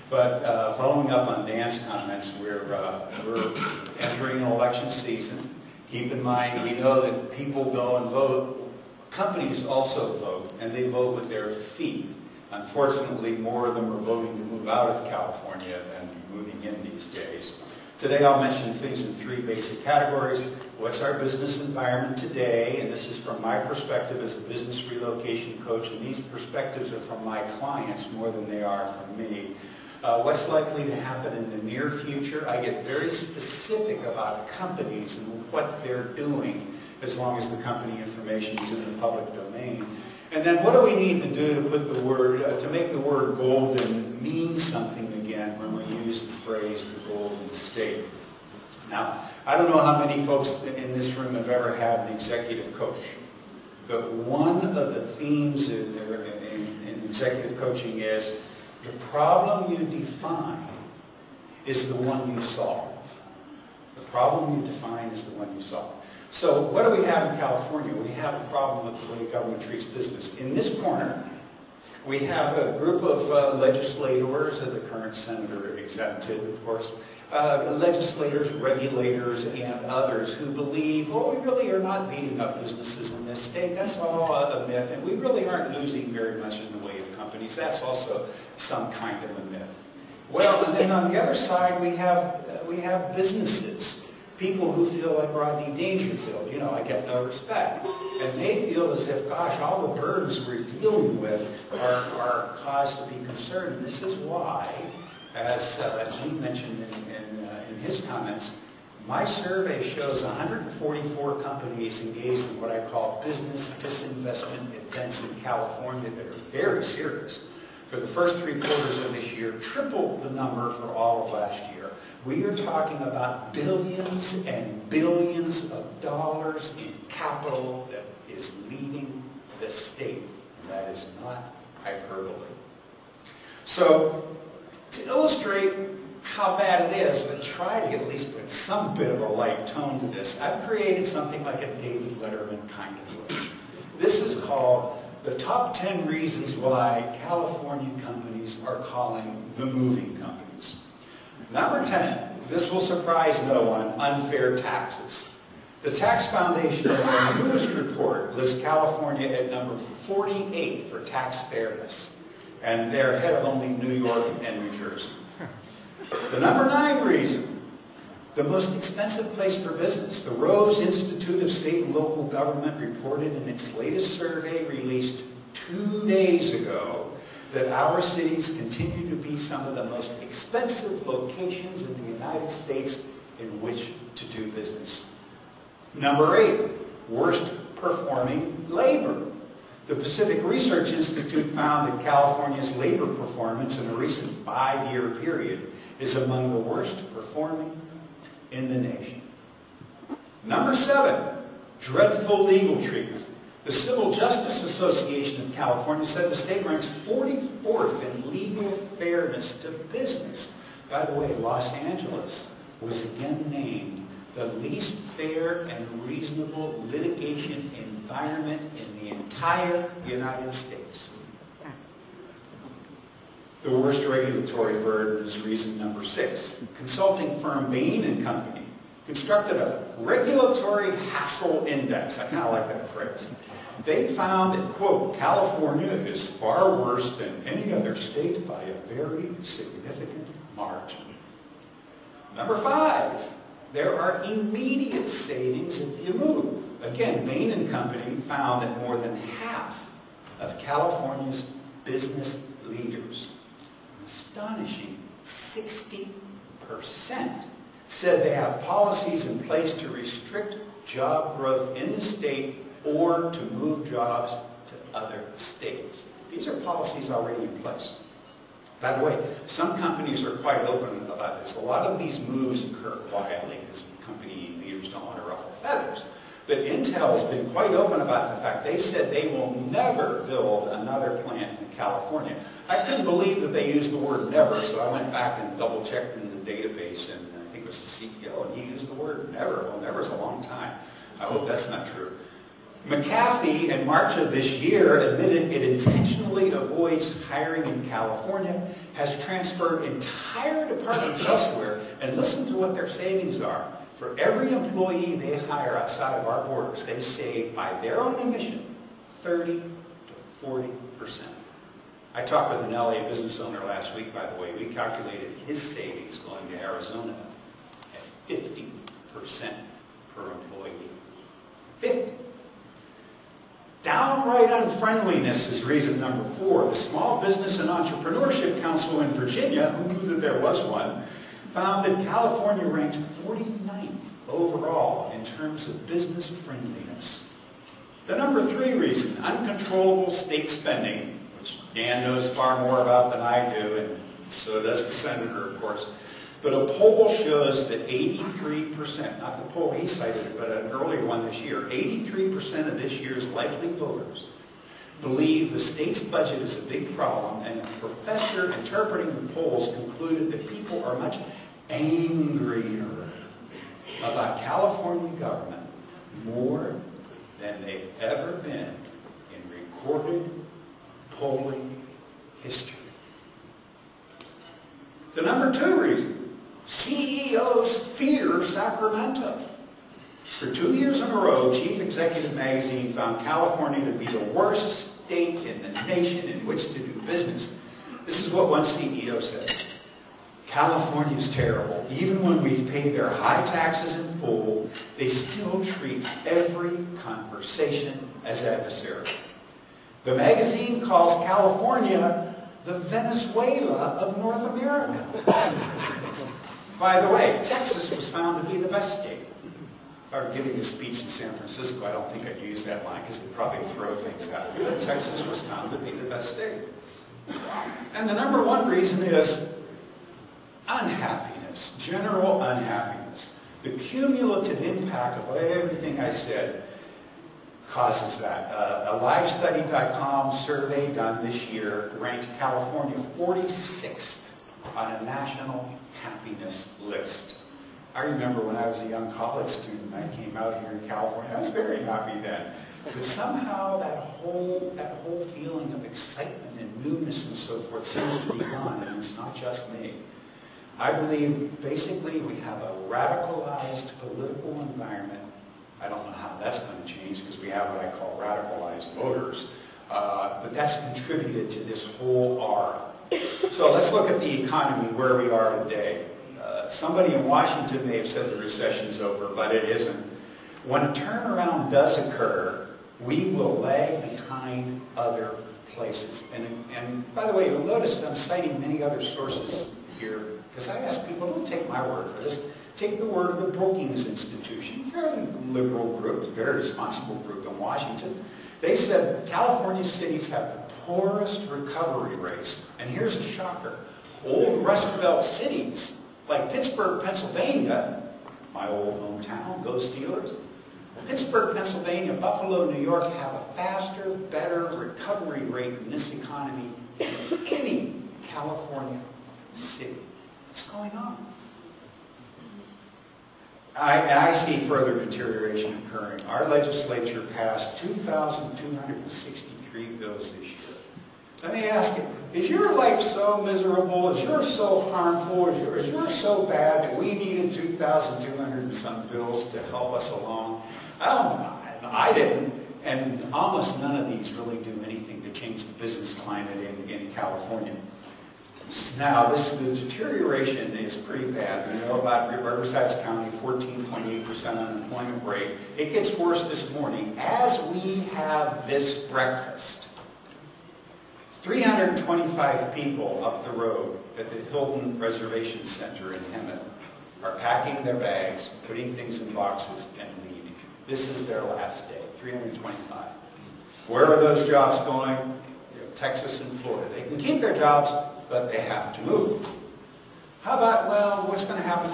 But following up on Dan's comments, we're entering an election season. Keep in mind, we know that people go and vote. Companies also vote, and they vote with their feet. Unfortunately, more of them are voting to move out of California than moving in these days. Today I'll mention things in three basic categories. What's our business environment today? And this is from my perspective as a business relocation coach, and these perspectives are from my clients more than they are from me. What's likely to happen in the near future? I get very specific about companies and what they're doing, as long as the company information is in the public domain. And then what do we need to do to put the word, to make the word golden mean something again when we use the phrase the Golden State? Now, I don't know how many folks in this room have ever had an executive coach, but one of the themes in executive coaching is the problem you define is the one you solve. The problem you define is the one you solve. So what do we have in California? We have a problem with the way government treats business. In this corner, we have a group of legislators, the current senator exempted, of course, legislators, regulators, and others who believe, oh, we really are not beating up businesses in this state. That's all a myth, and we really aren't losing very much in the way of companies. That's also some kind of a myth. Well, and then on the other side, we have businesses. People who feel like Rodney Dangerfield, you know, I get no respect. And they feel as if, gosh, all the burdens we're dealing with are cause to be concerned. And this is why, as Gene mentioned in his comments, my survey shows 144 companies engaged in what I call business disinvestment events in California that are very serious. For the first 3 quarters of this year, triple the number for all of last year. We are talking about billions and billions of dollars in capital that is leaving the state. And that is not hyperbole. So, to illustrate how bad it is, but try to at least put some bit of a light tone to this, I've created something like a David Letterman kind of list. This is called the top 10 reasons why California companies are calling the moving companies. Number 10, this will surprise no one, unfair taxes. The Tax Foundation, in their newest report, lists California at number 48 for tax fairness, and they're ahead of only New York and New Jersey. The number 9 reason, the most expensive place for business. The Rose Institute of State and Local Government reported in its latest survey released 2 days ago that our cities continue to be some of the most expensive locations in the United States in which to do business. Number 8, worst performing labor. The Pacific Research Institute found that California's labor performance in a recent 5-year period is among the worst performing in the nation. Number 7, dreadful legal treatment. The Civil Justice Association of California said the state ranks 44th in legal fairness to business. By the way, Los Angeles was again named the least fair and reasonable litigation environment in the entire United States. The worst regulatory burden is reason number 6. Consulting firm Bain & Company constructed a regulatory hassle index. I kind of like that phrase. They found that, quote, California is far worse than any other state by a very significant margin. Number 5, there are immediate savings if you move. Again, Bain & Company found that more than half of California's business leaders, an astonishing 60%, said they have policies in place to restrict job growth in the state or to move jobs to other states. These are policies already in place. By the way, some companies are quite open about this. A lot of these moves occur quietly because company leaders don't want to ruffle feathers. But Intel has been quite open about the fact they said they will never build another plant in California. I couldn't believe that they used the word never, so I went back and double-checked in the database, and I think it was the CEO, and he used the word never. Well, never's a long time. I hope that's not true. McAfee, in March of this year, admitted it intentionally avoids hiring in California, has transferred entire departments elsewhere, and listen to what their savings are. For every employee they hire outside of our borders, they save, by their own admission, 30 to 40%. I talked with an LA business owner last week, by the way. We calculated his savings going to Arizona at 50% per employee. 50. Downright unfriendliness is reason number 4. The Small Business and Entrepreneurship Council in Virginia, who knew that there was one, found that California ranked 49th overall in terms of business friendliness. The number 3 reason, uncontrollable state spending, which Dan knows far more about than I do, and so does the senator, of course. But a poll shows that 83%, not the poll he cited, but an earlier one this year, 83% of this year's likely voters believe the state's budget is a big problem, and a professor interpreting the polls concluded that people are much angrier about California government more than they've ever been in recorded polling history. The number 2 reason, CEOs fear Sacramento. For 2 years in a row, Chief Executive Magazine found California to be the worst state in the nation in which to do business. This is what one CEO said. California's terrible. Even when we've paid their high taxes in full, they still treat every conversation as adversarial. The magazine calls California the Venezuela of North America. By the way, Texas was found to be the best state. If I were giving a speech in San Francisco, I don't think I'd use that line because they'd probably throw things at me. But Texas was found to be the best state. And the number 1 reason is unhappiness, general unhappiness. The cumulative impact of everything I said causes that. A LiveStudy.com survey done this year ranked California 46th on a national happiness list. I remember when I was a young college student, I came out here in California. I was very happy then. But somehow that whole feeling of excitement and newness and so forth seems to be gone, and it's not just me. I believe basically we have a radicalized political environment. I don't know how that's going to change because we have what I call radicalized voters. But that's contributed to this whole aura. So let's look at the economy, where we are today. Somebody in Washington may have said the recession's over, but it isn't. When a turnaround does occur, we will lag behind other places. And by the way, you'll notice that I'm citing many other sources here, because I ask people, don't take my word for this. Take the word of the Brookings Institution, fairly liberal group, very responsible group in Washington. They said California cities have the poorest recovery rates. And here's a shocker. Old Rust Belt cities, like Pittsburgh, Pennsylvania, my old hometown, go Steelers. Pittsburgh, Pennsylvania, Buffalo, New York have a faster, better recovery rate in this economy than any California city. What's going on? I see further deterioration occurring. Our legislature passed 2,263 bills this year. Let me ask you, is your life so miserable, is yours so harmful, is yours so bad that we needed 2,200 and some bills to help us along? I don't know. I didn't. And almost none of these really do anything to change the business climate in California. Now, the deterioration is pretty bad. We know about Riverside County, 14.8% unemployment rate. It gets worse this morning. As we have this breakfast, 325 people up the road at the Hilton Reservation Center in Hemet are packing their bags, putting things in boxes, and leaving. This is their last day, 325. Where are those jobs going? Texas and Florida. They can keep their jobs, but they have to move. How about, well, what's going to happen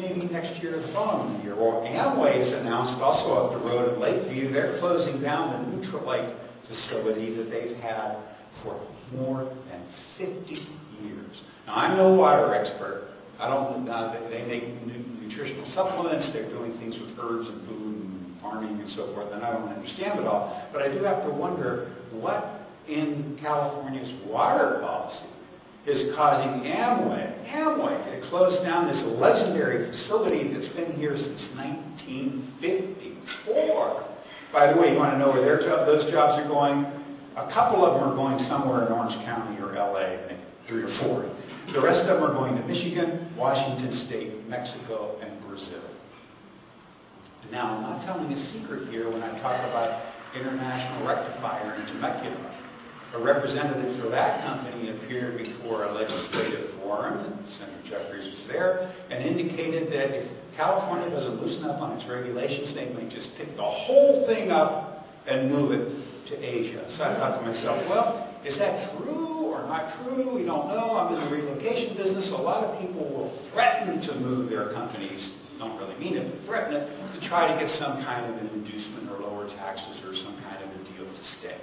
maybe next year or the following year? Well, Amway has announced also up the road at Lakeview, they're closing down the Neutralite facility that they've had for more than 50 years. Now, I'm no water expert. I don't, they make nutritional supplements, they're doing things with herbs and food and farming and so forth, and I don't understand it all. But I do have to wonder what in California's water policy is causing Amway to close down this legendary facility that's been here since 1954. By the way, you want to know where those jobs are going? A couple of them are going somewhere in Orange County or LA, I think 3 or 4. The rest of them are going to Michigan, Washington State, Mexico, and Brazil. Now, I'm not telling a secret here when I talk about International Rectifier in Temecula. A representative for that company appeared before a legislative forum, and Senator Jeffries was there, and indicated that if California doesn't loosen up on its regulations, they may just pick the whole thing up and move it to Asia. So I thought to myself, well, is that true or not true? We don't know. I'm in the relocation business. A lot of people will threaten to move their companies, don't really mean it, but threaten it, to try to get some kind of an inducement or lower taxes or some kind of a deal to stay.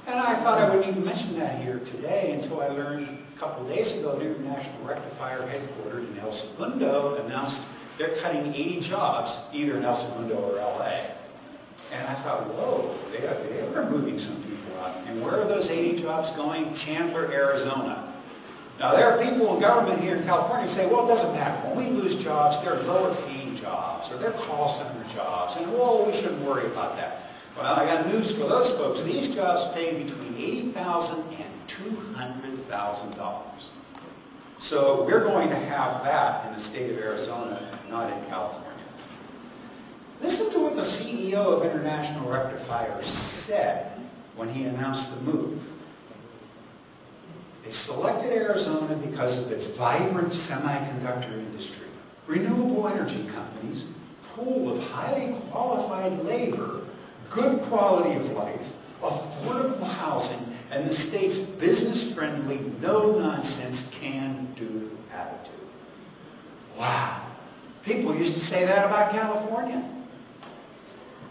And I thought I wouldn't even mention that here today until I learned a couple of days ago the International Rectifier headquartered in El Segundo announced they're cutting 80 jobs either in El Segundo or LA. And I thought, whoa, they are moving some people out. And where are those 80 jobs going? Chandler, Arizona. Now there are people in government here in California who say, well, it doesn't matter. When we lose jobs, they're lower paying jobs or they're call center jobs. And whoa, we shouldn't worry about that. Well, I got news for those folks. These jobs pay between $80,000 and $200,000. So we're going to have that in the state of Arizona, not in California. Listen to what the CEO of International Rectifier said when he announced the move. They selected Arizona because of its vibrant semiconductor industry, renewable energy companies, pool of highly qualified labor, good quality of life, affordable housing, and the state's business-friendly, no-nonsense, can-do attitude. Wow. People used to say that about California.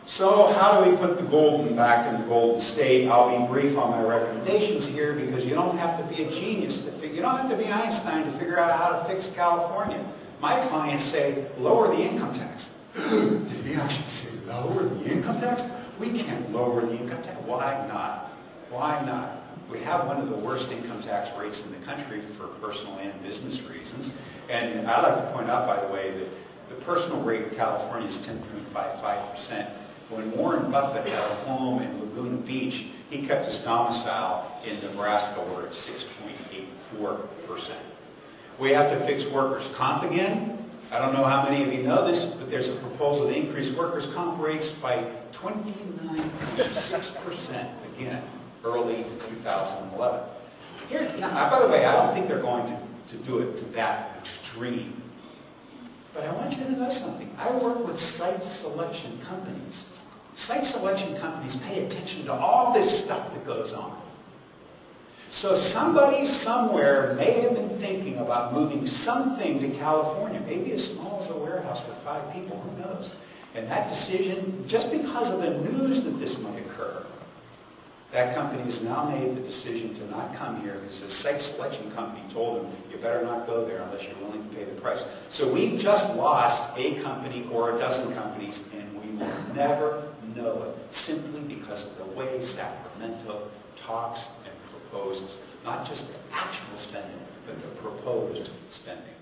So how do we put the golden back in the golden state? I'll be brief on my recommendations here because you don't have to be a genius to figure, you don't have to be Einstein to figure out how to fix California. My clients say, lower the income tax. Did he actually say lower the income tax? We can't lower the income tax. Why not? Why not? We have one of the worst income tax rates in the country for personal and business reasons. And I'd like to point out, by the way, that the personal rate in California is 10.55%. When Warren Buffett had a home in Laguna Beach, he kept his domicile in Nebraska where it's 6.84%. We have to fix workers' comp again. I don't know how many of you know this, but there's a proposal to increase workers' comp rates by 29.6% again, early 2011. Now, by the way, I don't think they're going to do it to that extreme. But I want you to know something. I work with site selection companies. Site selection companies pay attention to all this stuff that goes on. So somebody somewhere may have been thinking about moving something to California, maybe as small as a warehouse for 5 people, who knows? And that decision, just because of the news that this might occur, that company has now made the decision to not come here because the site selection company told them, you better not go there unless you're willing to pay the price. So we've just lost a company or a dozen companies, and we will never know it, simply because of the way Sacramento talks and proposes. Not just the actual spending, but the proposed spending.